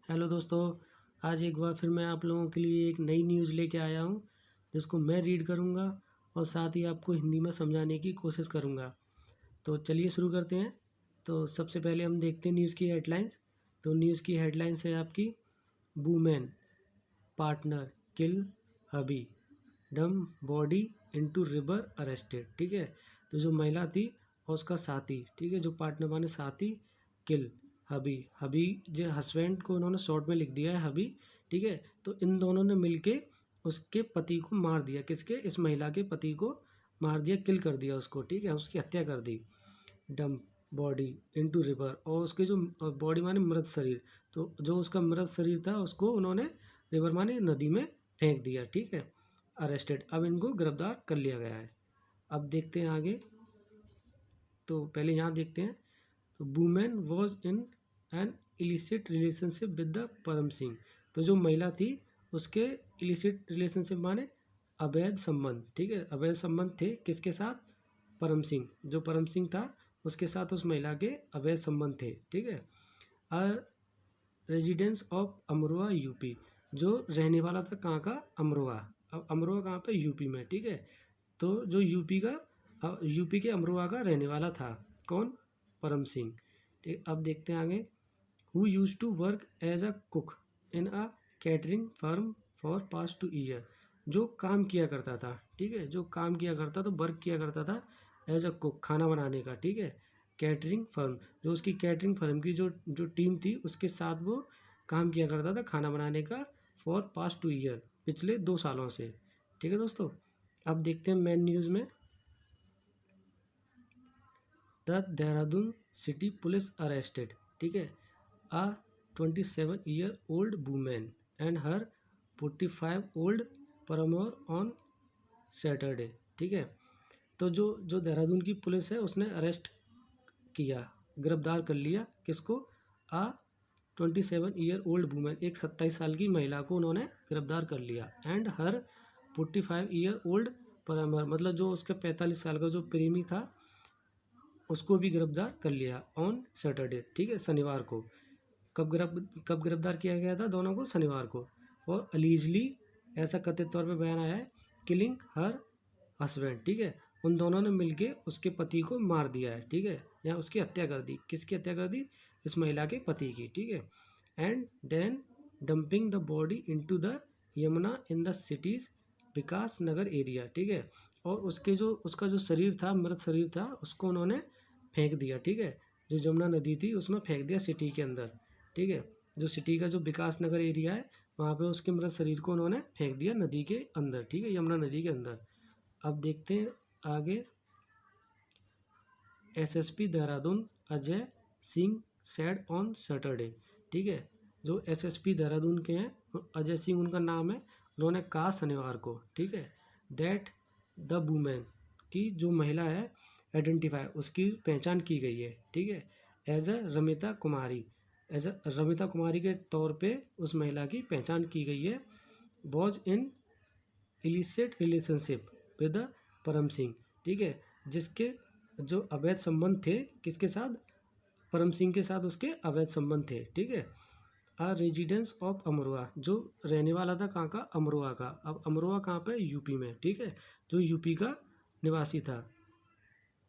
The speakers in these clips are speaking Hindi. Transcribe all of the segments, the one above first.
हेलो दोस्तों, आज एक बार फिर मैं आप लोगों के लिए एक नई न्यूज़ लेके आया हूँ जिसको मैं रीड करूँगा और साथ ही आपको हिंदी में समझाने की कोशिश करूँगा। तो चलिए शुरू करते हैं। तो सबसे पहले हम देखते हैं न्यूज़ की हेडलाइंस। तो न्यूज़ की हेडलाइंस है आपकी, वुमेन पार्टनर किल हबी, डम बॉडी इनटू रिवर अरेस्टेड। ठीक है, तो जो महिला थी और उसका साथी, ठीक है, जो पार्टनर माने साथी, किल हबी, हबी जो हस्बैंड को उन्होंने शॉर्ट में लिख दिया है हबी। ठीक है, तो इन दोनों ने मिलके उसके पति को मार दिया। किसके? इस महिला के पति को मार दिया, किल कर दिया उसको। ठीक है, उसकी हत्या कर दी। डम बॉडी इनटू रिवर, और उसके जो बॉडी माने मृत शरीर, तो जो उसका मृत शरीर था उसको उन्होंने रिवर माने नदी में फेंक दिया। ठीक है, अरेस्टेड, अब इनको गिरफ्तार कर लिया गया है। अब देखते हैं आगे। तो पहले यहाँ देखते हैं। तो women was in an illicit relationship with the परम सिंह। तो जो महिला थी उसके इलिसिट रिलेशनशिप माने अवैध संबंध। ठीक है, अवैध संबंध थे किसके साथ? परम सिंह, जो परम सिंह था उसके साथ उस महिला के अवैध संबंध थे। ठीक है, a residence of Amroha UP, जो रहने वाला था कहाँ का? अमरोहा। अब अमरोहा कहाँ पे? यूपी में। ठीक है, तो जो यूपी के अमरोहा का रहने वाला था। कौन? परम सिंह। ठीक, अब देखते हैं आगे। Who use to work as a cook in a catering firm for past 2 year, जो काम किया करता था। ठीक है, जो काम किया करता था, वर्क किया करता था एज अ कुक, खाना बनाने का। ठीक है, कैटरिंग फर्म, जो उसकी कैटरिंग फर्म की जो जो टीम थी उसके साथ वो काम किया करता था खाना बनाने का, फॉर पास्ट 2 ईयर, पिछले 2 सालों से। ठीक है दोस्तों, अब देखते हैं मेन न्यूज़ में। The Dehradun city police arrested, ठीक है, a 27-year-old woman and her 45-old paramour on Saturday। ठीक है, तो जो देहरादून की पुलिस है उसने अरेस्ट किया, गिरफ्तार कर लिया किसको? आ 27-year-old वुमेन, एक 27 साल की महिला को उन्होंने गिरफ्तार कर लिया। एंड हर 45-year-old paramour, मतलब जो उसके 45 साल का जो प्रेमी था उसको भी गिरफ्तार कर लिया ऑन सैटरडे। ठीक है, शनिवार को। कब गिरफ्तार किया गया था दोनों को? शनिवार को। और अलीजली, ऐसा कथित तौर पे बयान आया है, किलिंग हर हस्बैंड। ठीक है, उन दोनों ने मिलके उसके पति को मार दिया है। ठीक है, या उसकी हत्या कर दी। किसकी हत्या कर दी? इस महिला के पति की। ठीक है, and then dumping the body into the Yamuna in the city's Vikas Nagar area. ठीक है, और उसका जो शरीर था, मृत शरीर था, उसको उन्होंने फेंक दिया। ठीक है, जो यमुना नदी थी उसमें फेंक दिया, सिटी के अंदर। ठीक है, जो सिटी का जो विकास नगर एरिया है वहाँ पे उसके मृत शरीर को उन्होंने फेंक दिया नदी के अंदर। ठीक है, यमुना नदी के अंदर। अब देखते हैं आगे। SSP Dehradun Ajay Singh said on Saturday. ठीक है, जो एसएसपी देहरादून के हैं अजय सिंह उनका नाम है, उन्होंने कहा शनिवार को, ठीक है, दैट द वुमेन, की जो महिला है आइडेंटिफाई, उसकी पहचान की गई है। ठीक है, as a Ramita Kumari, as a Ramita Kumari के तौर पे उस महिला की पहचान की गई है। Was in illicit relationship with परम सिंह। ठीक है, जिसके जो अवैध संबंध थे किसके साथ? परम सिंह के साथ उसके अवैध संबंध थे। ठीक है, अ रेजिडेंस ऑफ अमरोहा, जो रहने वाला था कहाँ का? अमरोहा का। अब अमरोहा कहाँ पे? यूपी में। ठीक है, जो यूपी का निवासी था।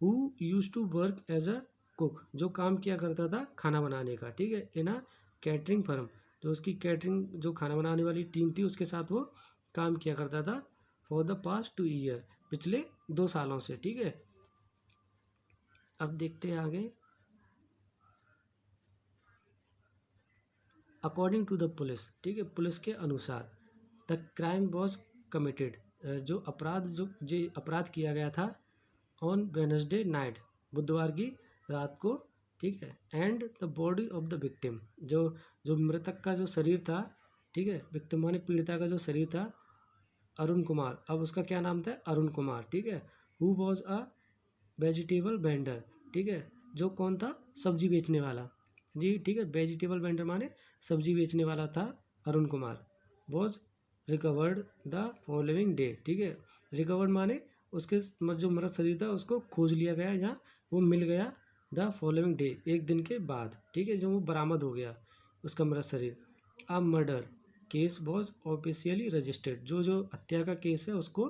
Who use to work as a cook, जो काम किया करता था खाना बनाने का। ठीक है, इन अ कैटरिंग फर्म, जो उसकी कैटरिंग जो खाना बनाने वाली टीम थी उसके साथ वो काम किया करता था, फॉर द पास्ट 2 ईयर, पिछले 2 सालों से। ठीक है, अब देखते हैं आगे। अकॉर्डिंग टू द पुलिस, ठीक है, पुलिस के अनुसार, द क्राइम वॉज कमिटेड, जो अपराध किया गया था ऑन वेडनेसडे नाइट, बुधवार की रात को। ठीक है, and the body of the victim, जो जो मृतक का जो शरीर था, ठीक है, विक्टिम माने पीड़िता का जो शरीर था, अरुण कुमार, अब उसका क्या नाम था? अरुण कुमार। ठीक है, who was a vegetable vendor. ठीक है, जो कौन था? सब्जी बेचने वाला जी। ठीक है, वेजिटेबल वेंडर माने सब्जी बेचने वाला था Arun Kumar. Was recovered the following day. ठीक है, रिकवर्ड माने उसके जो मृत शरीर था उसको खोज लिया गया, जहाँ वो मिल गया द फॉलोइंग डे, एक दिन के बाद। ठीक है, जो वो बरामद हो गया उसका मृत शरीर। A murder case was officially registered, जो हत्या का केस है उसको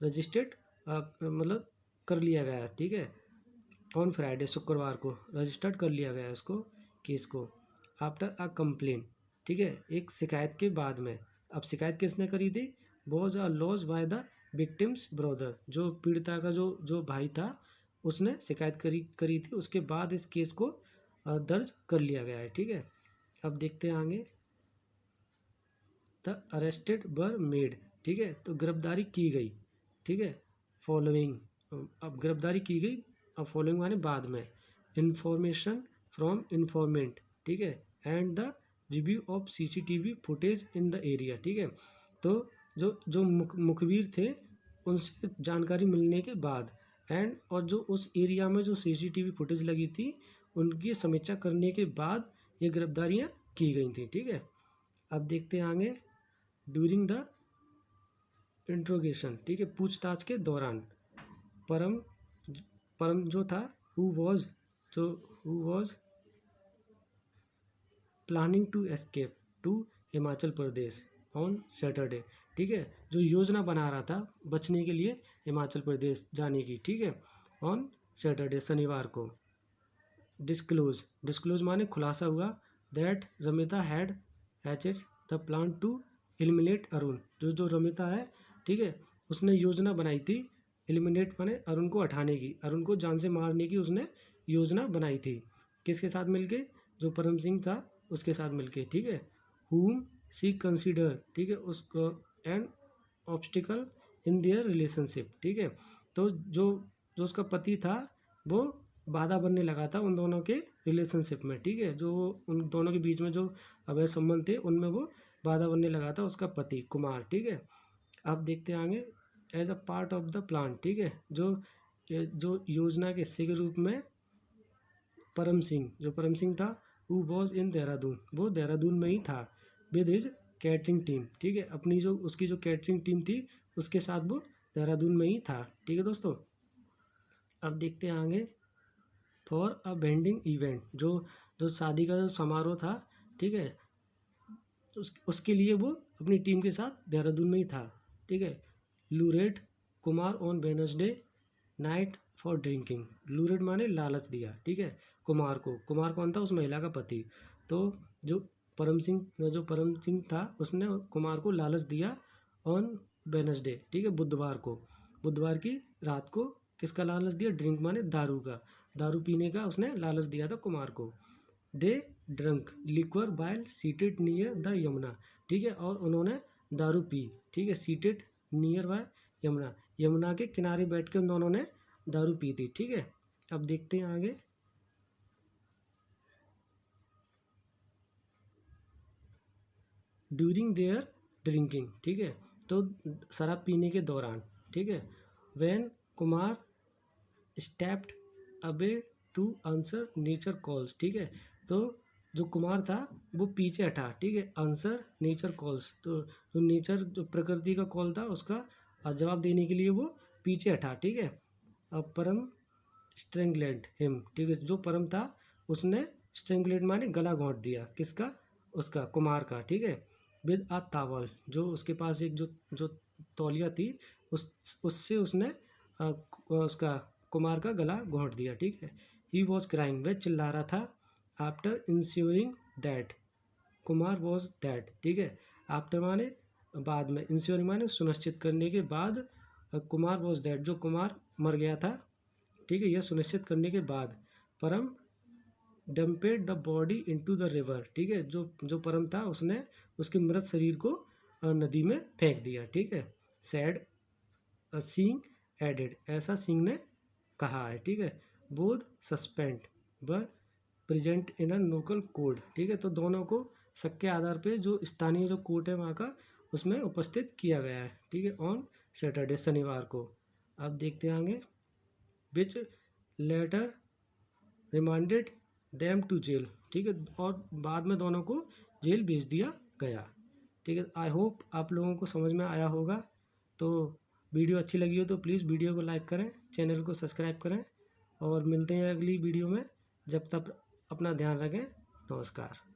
रजिस्टर्ड मतलब कर लिया गया, ठीक है। ऑन फ्राइडे, शुक्रवार को रजिस्टर्ड कर लिया गया इसको, केस को। आफ्टर अ कंप्लेन, ठीक है, एक शिकायत के बाद में। अब शिकायत किसने करी थी? Was a loss by the victims brother, जो पीड़िता का जो भाई था उसने शिकायत करी थी, उसके बाद इस केस को दर्ज कर लिया गया है, ठीक है। अब देखते हैं आगे। द अरेस्टेड वर मेड, ठीक है, तो गिरफ्तारी की गई, ठीक है। फॉलोइंग, अब गिरफ्तारी की गई, अब फॉलोइंग माने बाद में। इंफॉर्मेशन फ्रॉम इन्फॉर्मेंट, ठीक है, and the review of CCTV footage in the area, ठीक है। तो जो मुखबिर थे उनसे जानकारी मिलने के बाद एंड और जो उस एरिया में जो सीसीटीवी फुटेज लगी थी उनकी समीक्षा करने के बाद ये गिरफ्तारियाँ की गई थी, ठीक है। अब देखते हैं आगे। ड्यूरिंग द इंट्रोगेशन, ठीक है, पूछताछ के दौरान परम परम जो था who was planning to escape to Himachal Pradesh on Saturday, ठीक है, जो योजना बना रहा था बचने के लिए हिमाचल प्रदेश जाने की, ठीक है, ऑन सैटरडे, शनिवार को। डिस्क्लोज माने खुलासा हुआ that Ramita had hatched the plan to eliminate Arun, जो रमिता है, ठीक है, उसने योजना बनाई थी एलिमिनेट माने अरुण को हटाने की, अरुण को जान से मारने की उसने योजना बनाई थी। किसके साथ मिलके? जो परम सिंह था उसके साथ मिलके, ठीक है। whom शी कंसिडर, ठीक है, उसको an obstacle in their relationship, ठीक है। तो जो जो उसका पति था वो बाधा बनने लगा था उन दोनों के रिलेशनशिप में, ठीक है, जो उन दोनों के बीच में जो अवैध संबंध थे उनमें वो बाधा बनने लगा था उसका पति कुमार, ठीक है। अब देखते हैं आगे। As a part of the plan, ठीक है, जो योजना के हिस्से के रूप में परम सिंह था हु वॉज इन देहरादून, वो देहरादून में ही था विद हिज कैटरिंग टीम, ठीक है, अपनी जो उसकी जो कैटरिंग टीम थी उसके साथ वो देहरादून में ही था, ठीक है दोस्तों। अब देखते हैं आगे। फॉर अ वेडिंग इवेंट, जो जो शादी का जो समारोह था, ठीक है, उसके लिए वो अपनी टीम के साथ देहरादून में ही था, ठीक है। Lured Kumar on Wednesday night for drinking, lured माने लालच दिया, ठीक है, कुमार कौन था? उस महिला का पति। तो जो परम सिंह था उसने कुमार को लालच दिया ऑन वेडनेसडे, ठीक है, बुधवार की रात को किसका लालच दिया? ड्रिंक माने दारू का, दारू पीने का उसने लालच दिया था कुमार को। They drunk liquor while seated near the Yamuna, ठीक है, और उन्होंने दारू पी, ठीक है, सीटेड नियर बाय यमुना के किनारे बैठ के उन दोनों ने दारू पी थी, ठीक है। अब देखते हैं आगे। ड्यूरिंग देयर ड्रिंकिंग, ठीक है, तो शराब पीने के दौरान, ठीक है, when Kumar stepped away to answer nature calls, ठीक है, तो जो कुमार था वो पीछे हटा, ठीक है, आंसर नेचर कॉल्स, तो जो नेचर जो प्रकृति का कॉल था उसका जवाब देने के लिए वो पीछे हटा, ठीक है। अब परम स्ट्रेंगलेड हिम, ठीक है, जो परम था उसने स्ट्रेंगलेड माने गला घोंट दिया, किसका? उसका कुमार का, ठीक है, विद अ टावल, जो उसके पास एक जो तौलिया थी उससे उसने उसका कुमार का गला घोंट दिया, ठीक है। ही वॉज क्राइंग, वह चिल्ला रहा था। After ensuring that Kumar was that, ठीक है, आफ्टर माने बाद में, इंश्योरिंग माने सुनिश्चित करने के बाद, कुमार वॉज दैट जो कुमार मर गया था, ठीक है, यह सुनिश्चित करने के बाद Param dumped the body into the river, ठीक है, जो परम था उसने उसके मृत शरीर को नदी में फेंक दिया, ठीक है। सैड सिंह एडेड, ऐसा सिंह ने कहा है, ठीक है। Both suspend were present in a local court, ठीक है, तो दोनों को शक के आधार पे जो स्थानीय जो कोर्ट है वहाँ का उसमें उपस्थित किया गया है, ठीक है, ऑन सैटरडे, शनिवार को। अब देखते हैं आगे। Which later remanded them to jail, ठीक है, और बाद में दोनों को जेल भेज दिया गया, ठीक है। आई होप आप लोगों को समझ में आया होगा। तो वीडियो अच्छी लगी हो तो प्लीज़ वीडियो को लाइक करें, चैनल को सब्सक्राइब करें और मिलते हैं अगली वीडियो में। जब तक अपना ध्यान रखें। नमस्कार।